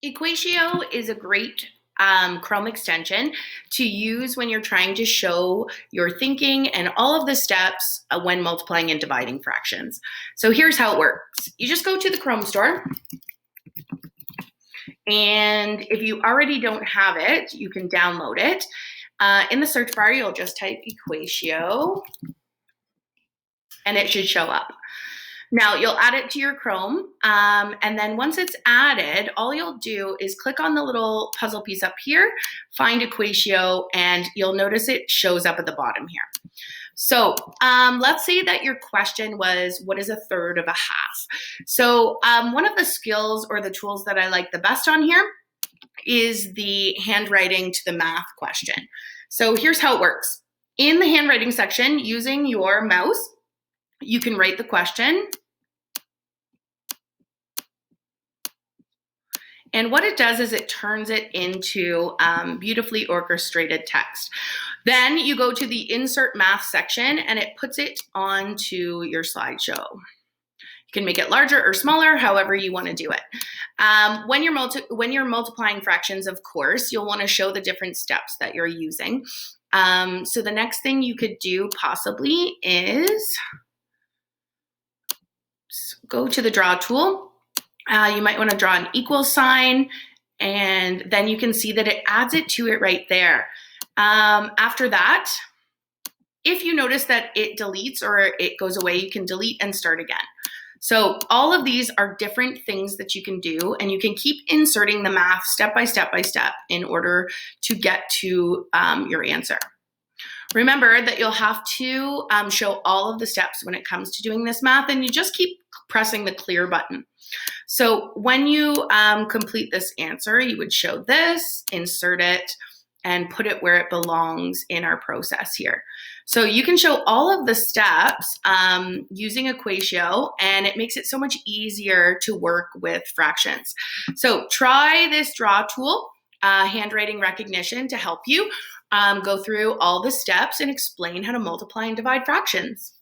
Equatio is a great Chrome extension to use when you're trying to show your thinking and all of the steps when multiplying and dividing fractions. So here's how it works. You just go to the Chrome store, and if you already don't have it, you can download it. In the search bar, you'll just type Equatio, and it should show up. Now you'll add it to your Chrome, and then once it's added, all you'll do is click on the little puzzle piece up here, find Equatio, and you'll notice it shows up at the bottom here. So let's say that your question was, what is a third of a half? So one of the skills or the tools that I like the best on here is the handwriting to the math question. So here's how it works. In the handwriting section, using your mouse, you can write the question. And what it does is it turns it into beautifully orchestrated text. Then you go to the insert math section and it puts it onto your slideshow. You can make it larger or smaller, however you want to do it. When you're multiplying fractions, of course, you'll want to show the different steps that you're using. So the next thing you could do possibly is go to the draw tool. You might want to draw an equal sign, and then you can see that it adds it to it right there. After that, if you notice that it deletes or it goes away, you can delete and start again. So all of these are different things that you can do, and you can keep inserting the math step by step by step in order to get to your answer. Remember that you'll have to show all of the steps when it comes to doing this math, and you just keep pressing the clear button. So when you complete this answer, you would show this, insert it, and put it where it belongs in our process here. So you can show all of the steps using Equatio, and it makes it so much easier to work with fractions. So try this draw tool, handwriting recognition, to help you go through all the steps and explain how to multiply and divide fractions.